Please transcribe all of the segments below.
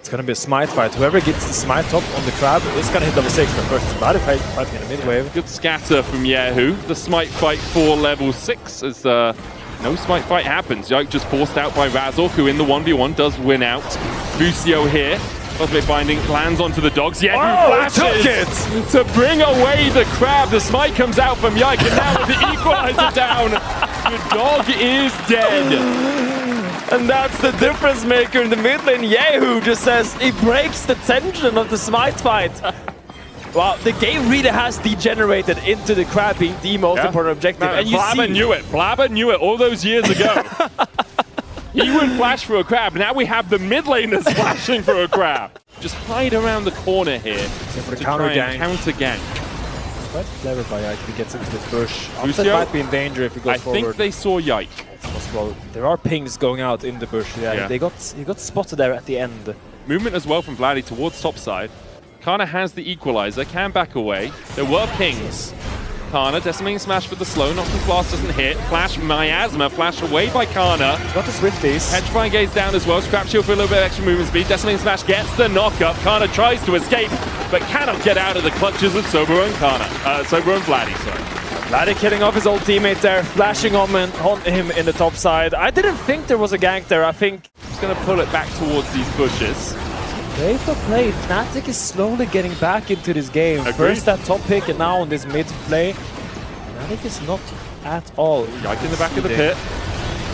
It's gonna be a smite fight. Whoever gets the smite top on the crab is gonna hit level 6. But first, it's body fighting in the mid wave. Good scatter from Yahoo. The smite fight for level 6 as no smite fight happens. Yike just forced out by Razork, who in the 1v1 does win out. Busio here. Cosmic Binding lands onto the dogs. Yahoo flashes to bring away the crab. The smite comes out from Yike, and now with the equalizer down, the dog is dead. And that's the difference maker in the mid lane. Yahoo just says he breaks the tension of the smite fight. Wow, the game really has degenerated into the crab being the most important objective. No, and you Blabber knew it. Blabber knew it all those years ago. He would flash for a crab. Now we have the mid laners flashing for a crab. Just hide around the corner here to counter try and counter gank. Quite clever by Yike if he gets into this bush. Upset might be in danger if he goes forward. I think they saw Yike. It's possible. There are pings going out in the bush. Yeah. He got spotted there at the end. Movement as well from Vladdy towards top side. Kana has the equalizer, can back away. There were pings. Kana, decimating smash for the slow, Nocturne Blast doesn't hit. Flash, Miasma, flash away by Kana. Got the Swifties. Petrifying Gaze down as well, Scrap Shield for a little bit of extra movement speed. Decimating smash gets the knockup. Kana tries to escape, but cannot get out of the clutches of Soboro and Vladdy, sorry. Vladdy killing off his old teammate there, flashing on him in the top side. I didn't think there was a gank there, I think. He's going to pull it back towards these bushes. Play for play, Fnatic is slowly getting back into this game. Agreed. First that top pick and now on this mid play. Fnatic is not at all. Yike in the back of the pit.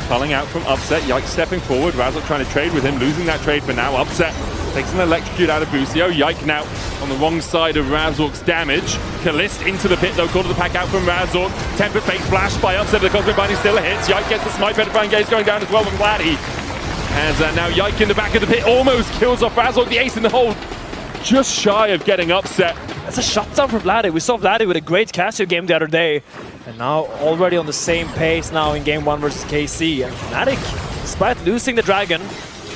Calling out from Upset. Yike stepping forward. Razork trying to trade with him. Losing that trade for now. Upset takes an electrocute out of Busio. Yike now on the wrong side of Razork's damage. Kalist into the pit though. Call to the pack out from Razork. Temper Fake flash by Upset. The Cosmic Binding still hits. Yike gets the smite. Petrifying Gaze going down as well from Vladdy. As now Yike in the back of the pit almost kills off Razork, the ace in the hole, just shy of getting Upset. That's a shutdown for Vladdy. We saw Vladdy with a great Casio game the other day. And now already on the same pace now in game 1 versus KC. And Fnatic, despite losing the dragon,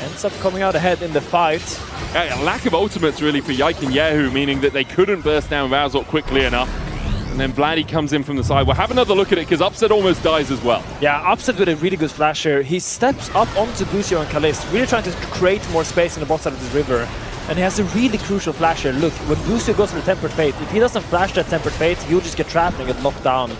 ends up coming out ahead in the fight. A lack of ultimates really for Yike and Yahoo, meaning that they couldn't burst down Razork quickly enough. And then Vladdy comes in from the side. We'll have another look at it because Upset almost dies as well. Yeah, Upset with a really good flash here. He steps up onto Busio and Kalist, really trying to create more space in the bot side of this river. And he has a really crucial flash here. Look, when Busio goes for the Tempered Fate, if he doesn't flash that Tempered Fate, he'll just get trapped and get locked down.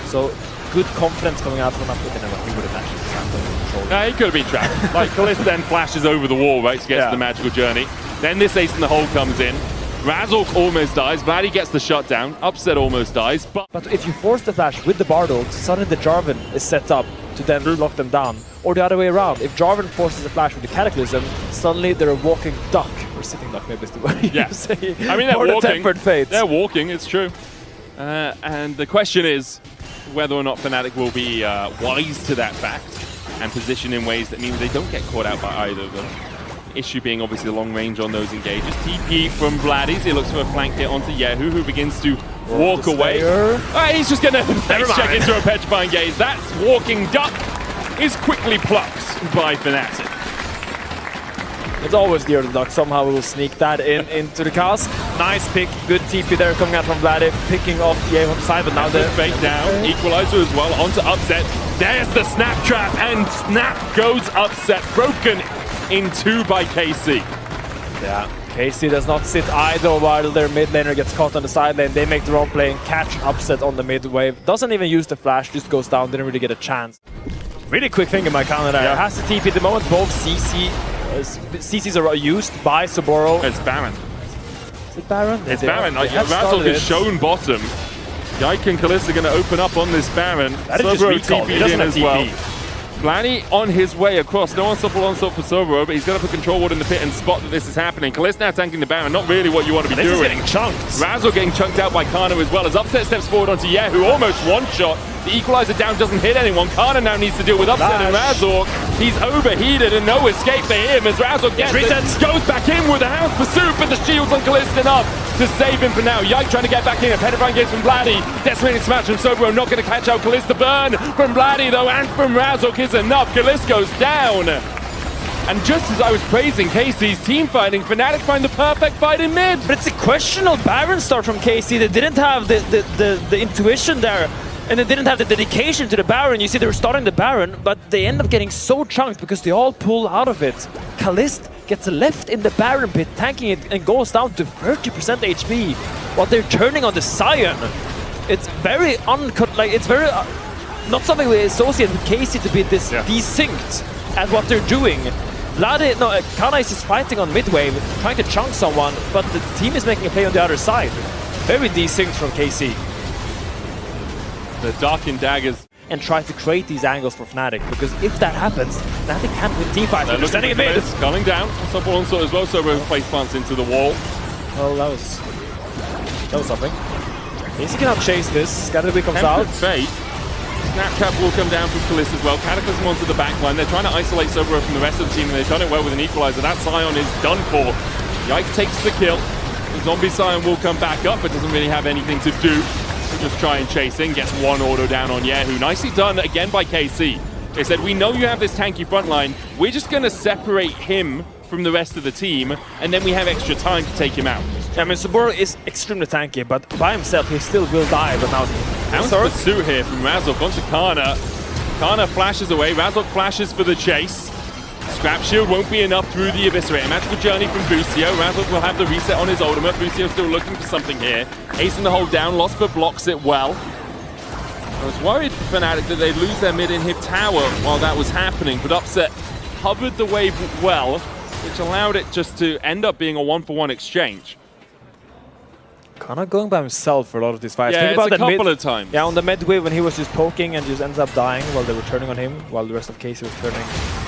So, good confidence coming out from Upset. He would have actually trapped him. He could have been trapped. Like, Kalist then flashes over the wall, right, to get to the magical journey. Then this ace in the hole comes in. Razork almost dies, Vladdy gets the shutdown, Upset almost dies, but if you force the flash with the Bard ult, suddenly the Jarvan is set up to then lock them down. Or the other way around, if Jarvan forces the flash with the Cataclysm, suddenly they're a walking duck, or sitting duck maybe is the way you say. I mean, they're walking, Tempered Fate. They're walking, it's true. And the question is whether or not Fnatic will be wise to that fact and position in ways that mean they don't get caught out by either of them. Issue being obviously the long range on those engages. TP from Vladdy's. He looks for a flank hit onto Yahoo, who begins to walk away. He's just going to face check into a Petrifying Gaze. That walking duck is quickly plucked by Fnatic. It's always the early duck. Somehow we will sneak that into the cast. Nice pick. Good TP there coming out from Vladdy, picking off Yahoo on the side, but now the fake down. Equalizer as well onto Upset. There's the snap trap, and snap goes Upset. Broken in 2 by KC. Yeah, KC does not sit idle while their mid laner gets caught on the side lane. They make their own play and catch Upset on the mid wave. Doesn't even use the flash, just goes down, didn't really get a chance. Really quick finger by Kana there. Has the TP at the moment. Both CCs are used by Soboro. It's Baron. Is it Baron? It's Baron. Razork has shown bottom. Yike and Kalist are going to open up on this Baron. That is Soboro just recall. He doesn't have TP. Well. Vladdy on his way across. No unstoppable onslaught for Soboro, but he's going to put control ward in the pit and spot that this is happening. Kalist now tanking the Baron. Not really what you want to be doing. This is getting chunked. Razork getting chunked out by Kana as well as Upset steps forward onto Yahoo. Almost one shot. The equalizer down doesn't hit anyone. Kana now needs to deal with Upset and Razork. He's overheated and no escape for him as Razork gets it. Goes back in with a Hound's Pursuit, but the shield's on Kalist enough to save him for now. Yike trying to get back in. A Petrifying Gaze from Vladdy. Decimating smash from Soboro. Not going to catch out Kalist. The burn from Vladdy though, and from Razork is enough. Kalist goes down. And just as I was praising KC's team fighting, Fnatic find the perfect fight in mid. But it's a questionable Baron start from KC. They didn't have the intuition there. And they didn't have the dedication to the Baron. You see, they were starting the Baron, but they end up getting so chunked because they all pull out of it. Kalist gets left in the Baron pit, tanking it, and goes down to 30% HP while they're turning on the Scion. It's very uncut, like it's very not something we associate with KC to be this desynced at what they're doing. Kana is just fighting on mid-wave, trying to chunk someone, but the team is making a play on the other side. Very desynced from KC. The Darkened Daggers. And try to create these angles for Fnatic, because if that happens, Fnatic can't win teamfights. They're standing in mid. Coming down. Sopo also as well, Sopo face plants into the wall. Well, that was something. KC cannot chase this. Scatterby comes out. Fate. Snapchat will come down from Kalist as well. Cataclysm onto the back line. They're trying to isolate Sopo from the rest of the team, and they've done it well with an equalizer. That Scion is done for. Yike takes the kill. The zombie Scion will come back up, but doesn't really have anything to do. Just try and chase in, gets one auto down on Yehu. Nicely done again by KC. They said, we know you have this tanky front line. We're just going to separate him from the rest of the team, and then we have extra time to take him out. I mean, Saburo is extremely tanky, but by himself he still will die. But now, Ounce pursuit here from Razork onto Kana. Kana flashes away. Razork flashes for the chase. Scrap Shield won't be enough through the Eviscerator. Magical Journey from Busio. Razork will have the reset on his ultimate. Busio still looking for something here. Hasten to hold down. Losper blocks it well. I was worried for Fnatic that they'd lose their mid-inhib tower while that was happening, but Upset hovered the wave well, which allowed it just to end up being a one-for-one exchange. Kana going by himself for a lot of these fights. Yeah, Think about a couple of times. Yeah, on the mid-wave when he was just poking and just ends up dying while they were turning on him, while the rest of KC was turning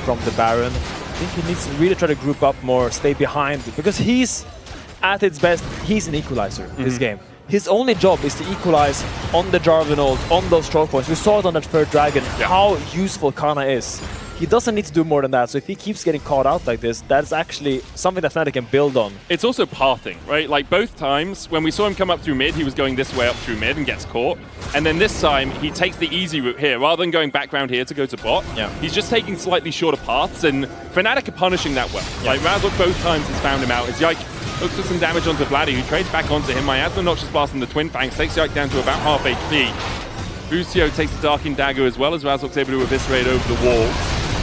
from the Baron. I think he needs to really try to group up more, stay behind, because he's, at its best, he's an equalizer this game. His only job is to equalize on the Jarvan ult, on those choke points. We saw it on that third dragon, how useful Kana is. He doesn't need to do more than that, so if he keeps getting caught out like this, that's actually something that Fnatic can build on. It's also pathing, right? Like both times, when we saw him come up through mid, he was going this way up through mid and gets caught. And then this time, he takes the easy route here, rather than going background here to go to bot. He's just taking slightly shorter paths, and Fnatic are punishing that well. Like Razork both times has found him out. As Yike looks for some damage onto Vladdy, who trades back onto him. Miasma notches past in the Twin Fangs, takes Yike down to about half HP. Busio takes the Darkened Dagger as well, as Razork's able to eviscerate over the wall.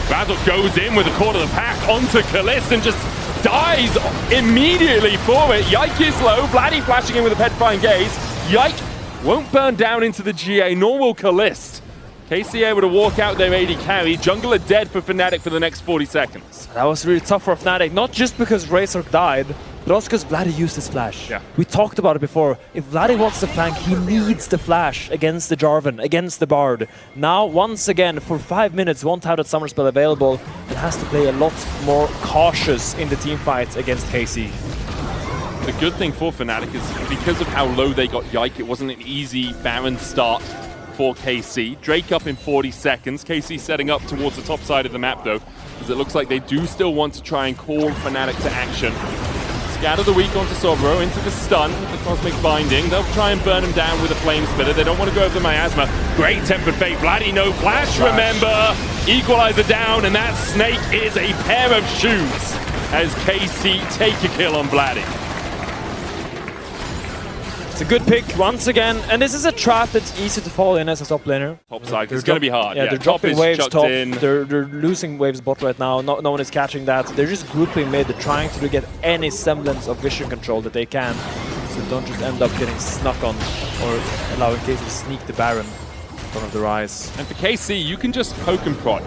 Razork goes in with a quarter of the pack onto Kalist and just dies immediately for it. Yike is low, Vladdy flashing in with a petrifying gaze. Yike won't burn down into the GA, nor will Kalist. KC able to walk out their AD carry. Jungler dead for Fnatic for the next 40 seconds. That was really tough for Fnatic, not just because Razork died, but also because Vladdy used his flash. We talked about it before. If Vladdy wants the flank, he needs the flash against the Jarvan, against the Bard. Now, once again, for 5 minutes, one touted Summer Split available, and has to play a lot more cautious in the team fights against KC. The good thing for Fnatic is because of how low they got Yike, it wasn't an easy Baron start for KC. Drake up in 40 seconds. KC setting up towards the top side of the map though, because it looks like they do still want to try and call Fnatic to action. Scatter the weak onto Sobro, into the stun, the Cosmic Binding. They'll try and burn him down with a Flame Spitter. They don't want to go over the Miasma. Great Tempered Fate. Vladdy, no flash, remember. Equalizer down, and that Snake is a pair of shoes as KC take a kill on Vladdy. It's a good pick once again, and this is a trap that's easy to fall in as a top laner. Top side, it's going to be hard. Yeah, they're dropping waves top, they're losing waves bot right now, no one is catching that. They're just grouping mid, they're trying to get any semblance of vision control that they can, so don't just end up getting snuck on or allowing KC to sneak the Baron in front of their eyes. And for KC, you can just poke and prod.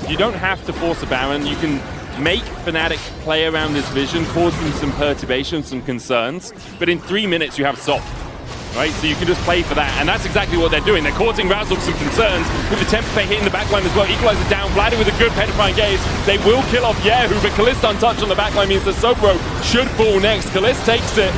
You don't have to force a Baron, you can make Fnatic play around this vision, cause them some perturbation, some concerns, but in 3 minutes you have Sol. Right, so you can just play for that, and that's exactly what they're doing. They're causing Razork some concerns with the Temper Fate hitting the backline as well. Equalizer down, Vladdy with a good petrifying gaze. They will kill off Yehu, but Kalist untouched on the backline means that Sobro should fall next. Kalist takes it.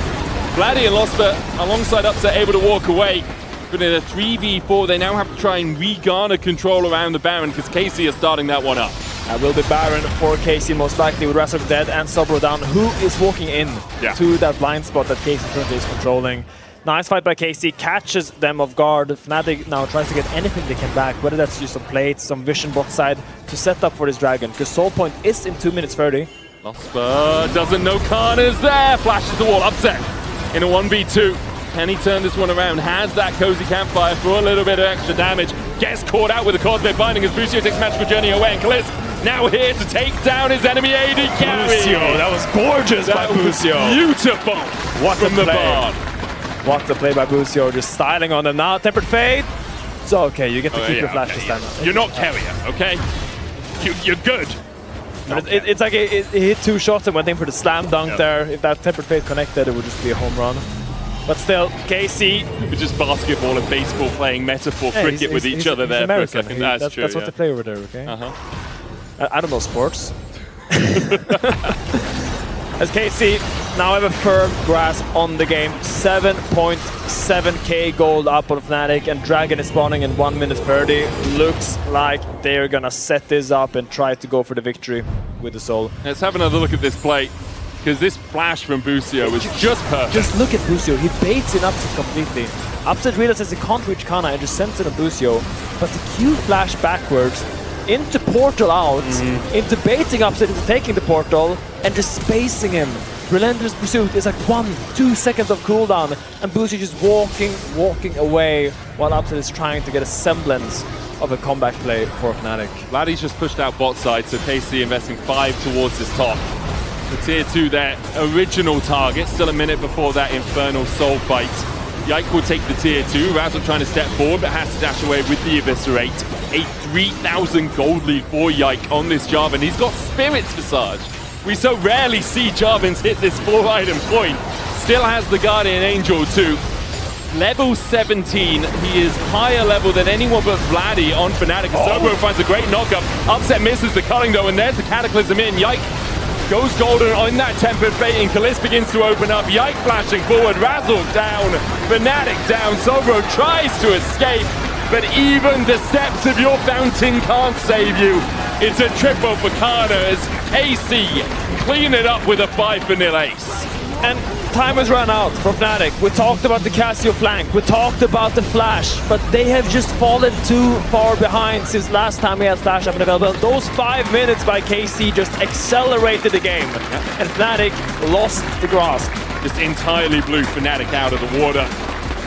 Vladdy and Losper alongside Upset able to walk away. But in a 3v4, they now have to try and re-garner control around the Baron because KC is starting that one up. That will be Baron for KC most likely, with Razork dead and Sobro down, who is walking in to that blind spot that KC currently is controlling. Nice fight by KC, catches them off guard. Fnatic now tries to get anything they can back, whether that's just some plates, some vision bot side, to set up for this dragon, because Soul Point is in 2 minutes 30. Losper doesn't know Khan is there, flashes the wall, Upset in a 1v2. Can he turn this one around? Has that cozy campfire for a little bit of extra damage. Gets caught out with the Cosmic Binding as Busio takes magical journey away. And Kaliss now here to take down his enemy AD carry. Busio, that was gorgeous by Busio. Beautiful. What from the Bard. What a play by Busio, just styling on them now. Tempered Fate. So okay, you get to keep your flash this time. You're not carrier, okay? You're good. It's like it hit 2 shots and went in for the slam dunk there. If that Tempered Fate connected, it would just be a home run. But still, KC... It's just basketball and baseball playing metaphor cricket with each other there for a second. That's true, That's what they play over there, okay? I don't know sports. As KC now have a firm grasp on the game. 7.7k gold up on Fnatic, and Dragon is spawning in 1 minute 30. Looks like they're gonna set this up and try to go for the victory with the soul. Let's have another look at this play, because this flash from Busio was just perfect. Just look at Busio, he baits in Upset completely. Upset realizes he can't reach Kana and just sends it on Busio, but the Q flash backwards into portal out, into baiting Upset into taking the portal, and just spacing him. Relentless Pursuit is like 1-2 seconds of cooldown, and Busio just walking away while Upset is trying to get a semblance of a comeback play for Fnatic. Laddie's just pushed out bot side, so KC investing 5 towards this top. The tier 2 their original target, still a minute before that Infernal Soul fight. Yike will take the tier 2, Razzle trying to step forward but has to dash away with the Eviscerate. A 3,000 gold lead for Yike on this Jarvan. He's got Spirit's Visage. We so rarely see Jarvans hit this 4-item point. Still has the Guardian Angel too. Level 17, he is higher level than anyone but Vladdy on Fnatic. Sobro finds a great knockup. Upset misses the culling though, and there's the Cataclysm in. Yike goes golden on that Tempered Fate, and Kaliss begins to open up. Yike flashing forward, Razzle down, Fnatic down. Sobro tries to escape, but even the steps of your fountain can't save you. It's a triple for Kana as KC clean it up with a 5-0 ace. And time has run out for Fnatic. We talked about the Cassio flank, we talked about the flash, but they have just fallen too far behind since last time we had flash up and available. Those 5 minutes by KC just accelerated the game, and Fnatic lost the grasp. Just entirely blew Fnatic out of the water.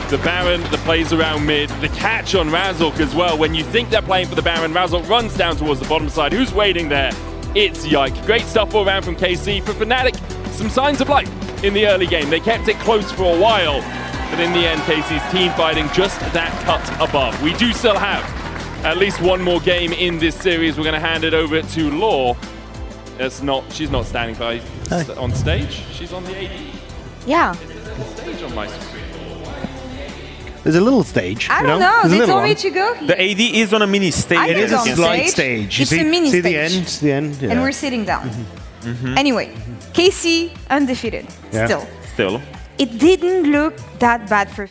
The Baron, the plays around mid, the catch on Razork as well. When you think they're playing for the Baron, Razork runs down towards the bottom side. Who's waiting there? It's Yike. Great stuff all around from KC. For Fnatic, some signs of life in the early game. They kept it close for a while, but in the end, KC's team fighting just that cut above. We do still have at least one more game in this series. We're going to hand it over to LAW. She's not standing by on stage. She's on the AD. Yeah. Stage on my screen. There's a little stage. I don't know. They told me to go here. The AD is on a mini stage. It is a slight stage. It's a mini see stage. It's the end. Yeah. And we're sitting down. Anyway, KC undefeated. Yeah. Still. It didn't look that bad for